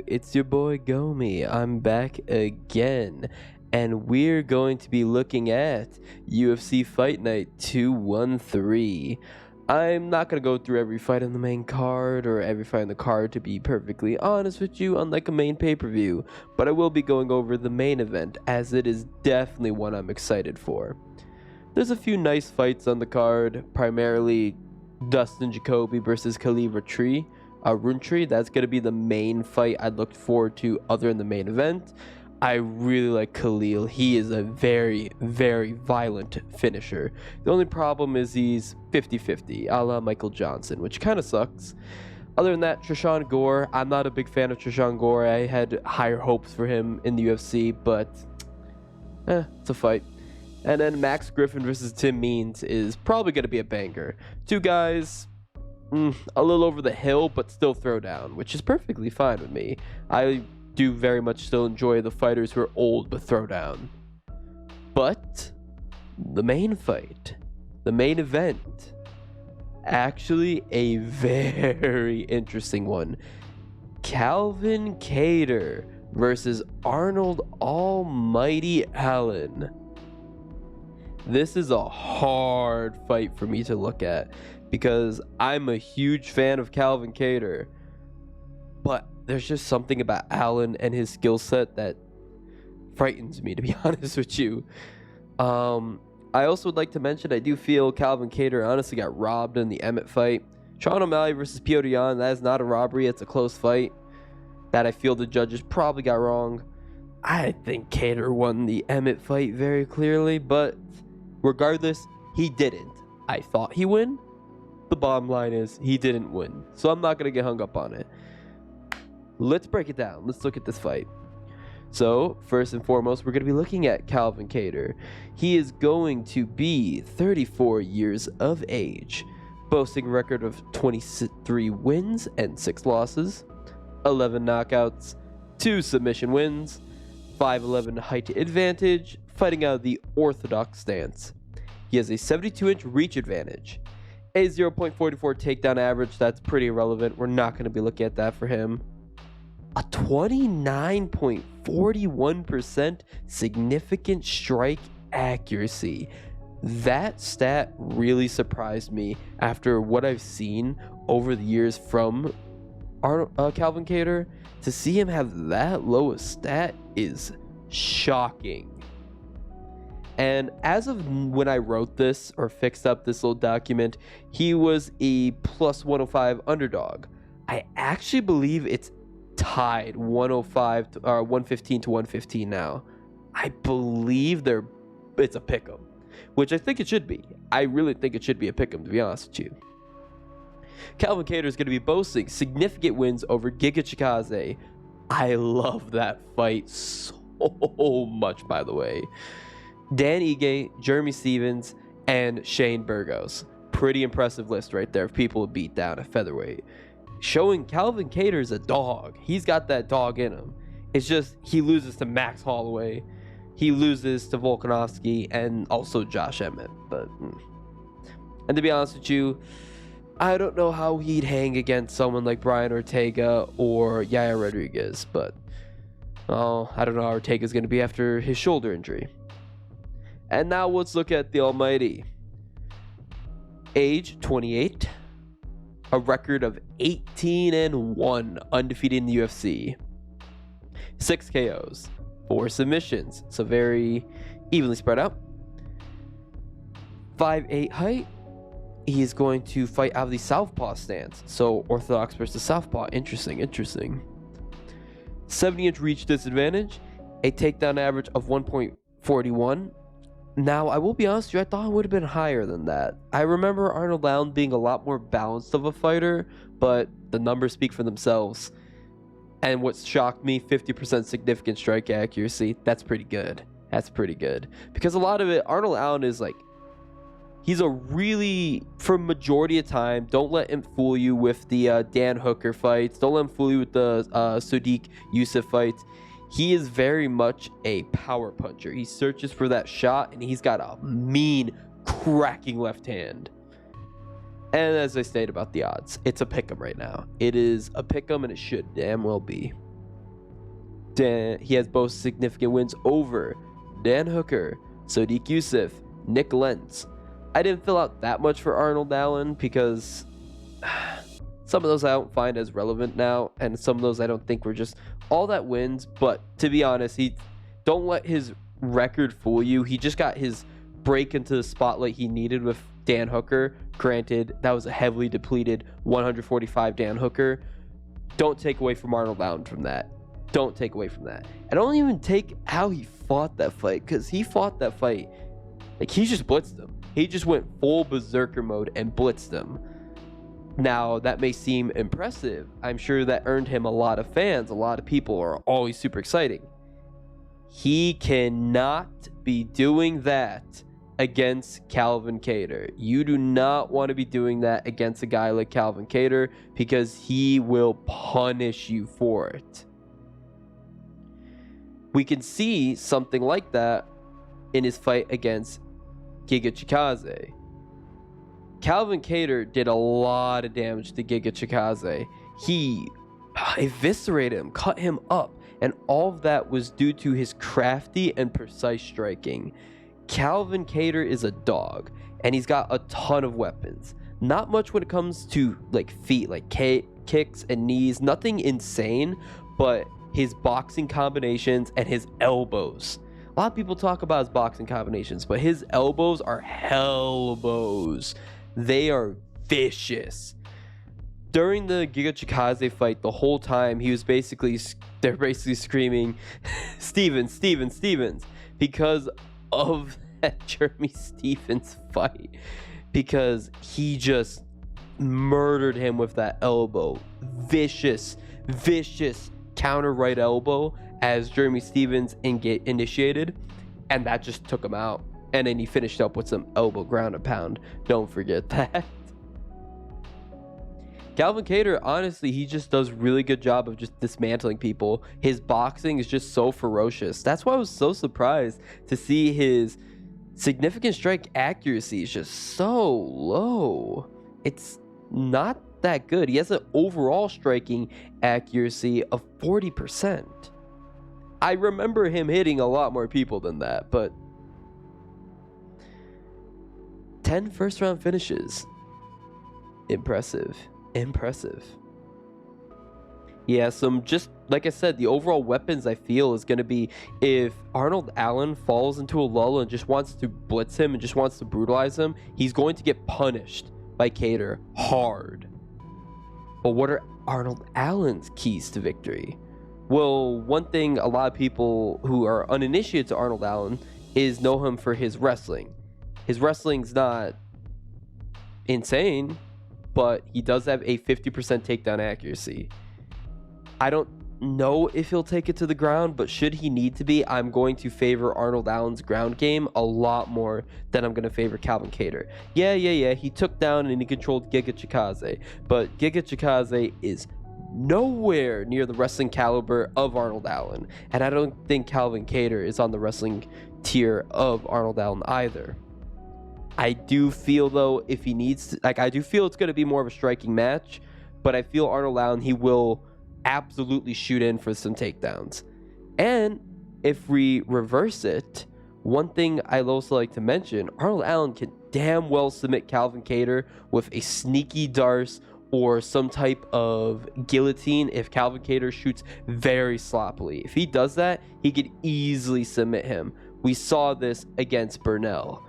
it's your boy Gomi. I'm back again, and we're going to be looking at UFC Fight Night 213. I'm not going to go through every fight on the main card or every fight on the card, to be perfectly honest with you, unlike a main pay-per-view, but I will be going over the main event, as it is definitely one I'm excited for. There's a few nice fights on the card, primarily Dustin Jacoby versus Khalil Rountree. That's going to be the main fight I looked forward to other than the main event. I really like Khalil. He is a very, very violent finisher. The only problem is he's 50-50, a la Michael Johnson, which kind of sucks. Other than that, Trishan Gore, I'm not a big fan of Trishan Gore. I had higher hopes for him in the UFC, but it's a fight. And then Max Griffin versus Tim Means is probably going to be a banger. Two guys, a little over the hill, but still throw down, which is perfectly fine with me. I do very much still enjoy the fighters who are old but throw down. But the main fight, the main event, actually a very interesting one. Calvin Kattar versus Arnold Almighty Allen. This is a hard fight for me to look at because I'm a huge fan of Calvin Kattar, but there's just something about Allen and his skill set that frightens me, to be honest with you. I also would like to mention I do feel Calvin Kattar honestly got robbed in the Emmett fight. Sean O'Malley versus Piotr Jan, that is not a robbery, it's a close fight that I feel the judges probably got wrong. I think Kattar won the Emmett fight very clearly, but regardless, he didn't. I thought he win. The bottom line is he didn't win, so I'm not going to get hung up on it. Let's break it down. Let's look at this fight. So, first and foremost, we're going to be looking at Calvin Kattar. He is going to be 34 years of age, boasting a record of 23 wins and 6 losses, 11 knockouts, 2 submission wins, 5'11" height advantage, fighting out of the orthodox stance. He has a 72-inch reach advantage, a 0.44 takedown average. That's pretty irrelevant. We're not going to be looking at that for him. A 29.41% significant strike accuracy. That stat really surprised me after what I've seen over the years from Calvin Kattar. To see him have that low a stat is shocking. And as of when I wrote this or fixed up this little document, he was a plus 105 underdog. I actually believe it's tied 105 to, 115 to 115 now. I believe it's a pick'em, which I think it should be. I really think it should be a pick'em, to be honest with you. Calvin Kattar is going to be boasting significant wins over Giga Chikadze. I love that fight so much, by the way. Dan Ige, Jeremy Stevens, and Shane Burgos. Pretty impressive list right there of people to beat down at featherweight. Showing Calvin Kattar is a dog. He's got that dog in him. It's just he loses to Max Holloway. He loses to Volkanovski and also Josh Emmett. And to be honest with you, I don't know how he'd hang against someone like Brian Ortega or Yair Rodriguez, but I don't know how Ortega's going to be after his shoulder injury. And now let's look at the Almighty. Age 28. A record of 18-1, undefeated in the UFC. 6 KOs, 4 submissions, so very evenly spread out. 5'8" height. He is going to fight out of the southpaw stance, so orthodox versus southpaw. Interesting. 70-inch reach disadvantage, a takedown average of 1.41. Now, I will be honest with you, I thought it would have been higher than that. I remember Arnold Allen being a lot more balanced of a fighter, but the numbers speak for themselves. And what shocked me, 50% significant strike accuracy. That's pretty good. Because a lot of it, Arnold Allen is like, he's a really, for majority of time, don't let him fool you with the Dan Hooker fights. Don't let him fool you with the Sodiq Yusuff fights. He is very much a power puncher. He searches for that shot, and he's got a mean, cracking left hand. And as I stated about the odds, it's a pick'em right now. It is a pick'em, and it should damn well be. He has both significant wins over Dan Hooker, Sodiq Yusuff, Nick Lentz. I didn't fill out that much for Arnold Allen because some of those I don't find as relevant now, and some of those I don't think were just all that wins. But to be honest, don't let his record fool you. He just got his break into the spotlight he needed with Dan Hooker. Granted, that was a heavily depleted 145 Dan Hooker. Don't take away from Arnold Allen from that. Don't take away from that. And don't even take how he fought that fight, because he fought that fight like he just blitzed him. He just went full berserker mode and blitzed him. Now, that may seem impressive. I'm sure that earned him a lot of fans. A lot of people are always super exciting. He cannot be doing that against Calvin Kattar. You do not want to be doing that against a guy like Calvin Kattar, because he will punish you for it. We can see something like that in his fight against Giga Chikadze. Calvin Kattar did a lot of damage to Giga Chikadze. He eviscerated him, cut him up, and all of that was due to his crafty and precise striking. Calvin Kattar is a dog, and he's got a ton of weapons. Not much when it comes to like feet, like kicks and knees, nothing insane, but his boxing combinations and his elbows. A lot of people talk about his boxing combinations, but his elbows are hellbows. They are vicious. During the Giga Chikadze fight, the whole time they're basically screaming, Stevens, Stevens, Stevens, because of that Jeremy Stephens fight, because he just murdered him with that elbow. Vicious counter right elbow as Jeremy Stephens initiated, and that just took him out. And then he finished up with some elbow ground and pound. Don't forget that. Calvin Kattar, honestly, he just does really good job of just dismantling people. His boxing is just so ferocious. That's why I was so surprised to see his significant strike accuracy is just so low. It's not that good. He has an overall striking accuracy of 40%. I remember him hitting a lot more people than that, but 10 first round finishes. Impressive. Yeah, just like I said, the overall weapons I feel is going to be, if Arnold Allen falls into a lull and just wants to blitz him and just wants to brutalize him, he's going to get punished by Kattar hard. But what are Arnold Allen's keys to victory? Well, one thing a lot of people who are uninitiated to Arnold Allen is know him for his wrestling. His wrestling's not insane, but he does have a 50% takedown accuracy. I don't know if he'll take it to the ground, but should he need to be, I'm going to favor Arnold Allen's ground game a lot more than I'm going to favor Calvin Kattar. Yeah, he took down and he controlled Giga Chikadze, but Giga Chikadze is nowhere near the wrestling caliber of Arnold Allen, and I don't think Calvin Kattar is on the wrestling tier of Arnold Allen either. I do feel, though, if he needs to, I do feel it's going to be more of a striking match, but I feel Arnold Allen, he will absolutely shoot in for some takedowns. And if we reverse it, one thing I also like to mention, Arnold Allen can damn well submit Calvin Kattar with a sneaky darce or some type of guillotine if Calvin Kattar shoots very sloppily. If he does that, he could easily submit him. We saw this against Burnell.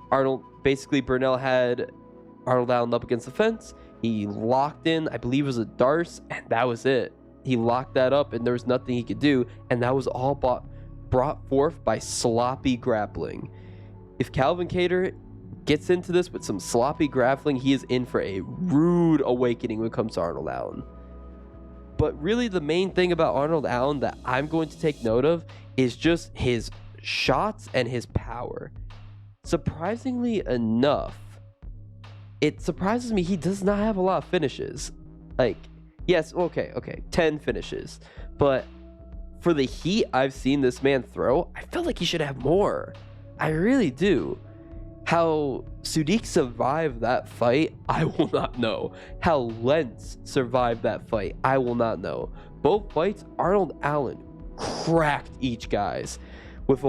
Burnell had Arnold Allen up against the fence. He locked in, I believe it was a darce, and that was it. He locked that up, and there was nothing he could do, and that was all brought forth by sloppy grappling. If Calvin Kattar gets into this with some sloppy grappling, he is in for a rude awakening when it comes to Arnold Allen. But really, the main thing about Arnold Allen that I'm going to take note of is just his shots and his power. Surprisingly enough, it surprises me he does not have a lot of finishes. Yes, okay, 10 finishes. But for the heat I've seen this man throw, I feel like he should have more. I really do. How Sodiq survived that fight, I will not know. How Lentz survived that fight, I will not know. Both fights, Arnold Allen cracked each guy's with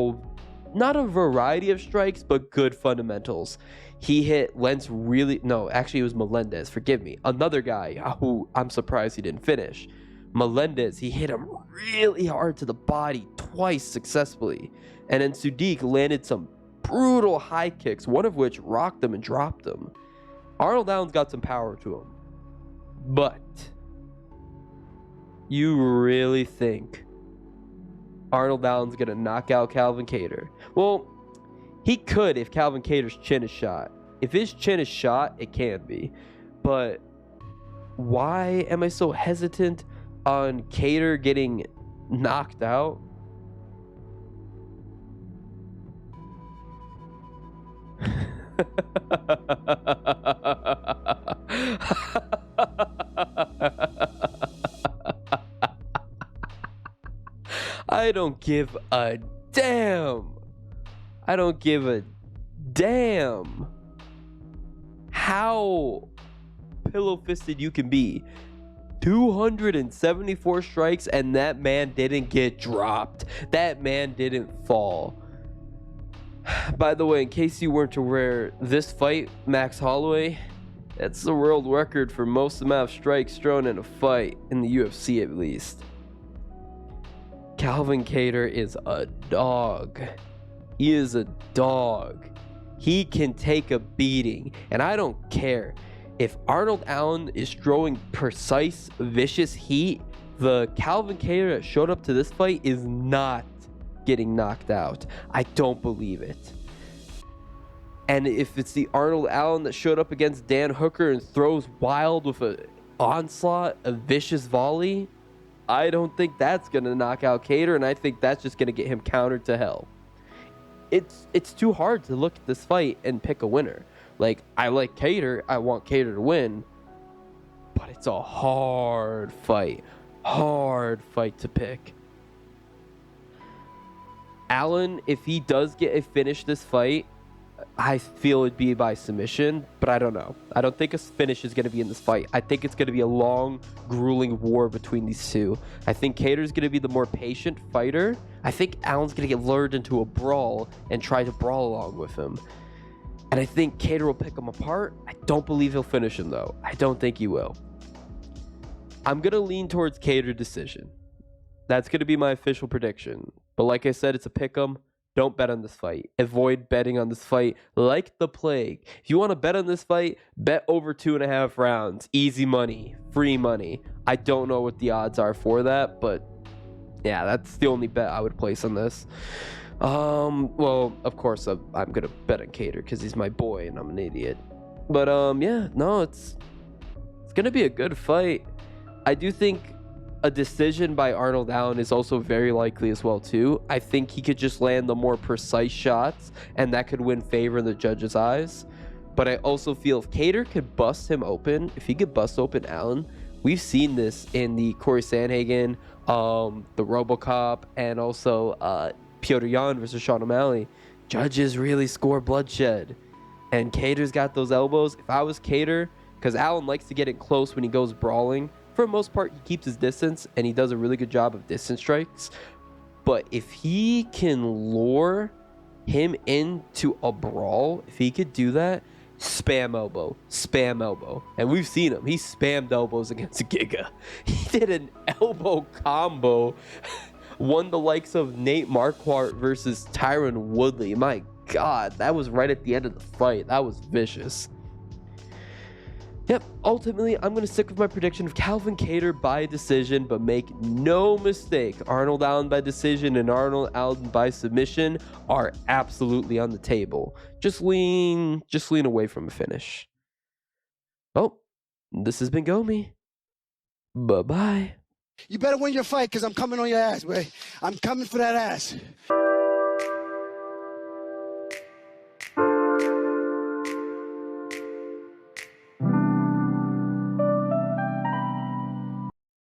not a variety of strikes, but good fundamentals. He hit Lentz actually it was Melendez, forgive me. Another guy who I'm surprised he didn't finish. Melendez, he hit him really hard to the body twice successfully. And then Sadiq landed some brutal high kicks, one of which rocked him and dropped him. Arnold Allen's got some power to him. But you really think Arnold Allen's going to knock out Calvin Kattar? Well, he could if Calvin Kattar's chin is shot. If his chin is shot, it can be. But why am I so hesitant on Kattar getting knocked out? I don't give a damn. I don't give a damn how pillow-fisted you can be. 274 strikes and that man didn't get dropped. That man didn't fall. By the way, in case you weren't aware, this fight, Max Holloway, that's the world record for most amount of strikes thrown in a fight, in the UFC at least. Calvin Kattar is a dog. He is a dog. He can take a beating, and I don't care. If Arnold Allen is throwing precise, vicious heat, the Calvin Kattar that showed up to this fight is not getting knocked out. I don't believe it. And if it's the Arnold Allen that showed up against Dan Hooker and throws wild with an onslaught, a vicious volley, I don't think that's going to knock out Kattar, and I think that's just going to get him countered to hell. It's too hard to look at this fight and pick a winner. Like, I like Kattar, I want Kattar to win, but it's a hard fight to pick. Allen, if he does get a finish this fight, I feel it'd be by submission, but I don't know. I don't think a finish is going to be in this fight. I think it's going to be a long, grueling war between these two. I think Kattar's going to be the more patient fighter. I think Allen's going to get lured into a brawl and try to brawl along with him. And I think Kattar will pick him apart. I don't believe he'll finish him, though. I don't think he will. I'm going to lean towards Kattar decision. That's going to be my official prediction. But like I said, it's a pick'em. Don't bet on this fight. Avoid betting on this fight like the plague. If you want to bet on this fight, bet over 2.5 rounds. Easy money. Free money. I don't know what the odds are for that, but yeah, that's the only bet I would place on this. Well, of course, I'm going to bet on Kattar because he's my boy and I'm an idiot. But yeah, no, it's going to be a good fight. I do think a decision by Arnold Allen is also very likely as well too. I think he could just land the more precise shots and that could win favor in the judges' eyes. But I also feel if Kattar could bust him open, if he could bust open Allen, we've seen this in the Corey Sandhagen, the RoboCop, and also Petr Yan versus Sean O'Malley. Judges really score bloodshed. And Kattar's got those elbows. If I was Kattar, because Allen likes to get it close when he goes brawling, for the most part, he keeps his distance, and he does a really good job of distance strikes. But if he can lure him into a brawl, if he could do that, spam elbow. And we've seen him. He spammed elbows against Giga. He did an elbow combo. Won the likes of Nate Marquardt versus Tyron Woodley. My God, that was right at the end of the fight. That was vicious. Yep, ultimately, I'm going to stick with my prediction of Calvin Kattar by decision, but make no mistake, Arnold Allen by decision and Arnold Allen by submission are absolutely on the table. Just lean away from a finish. Oh, this has been Gomi. Bye-bye. You better win your fight because I'm coming on your ass, boy. I'm coming for that ass.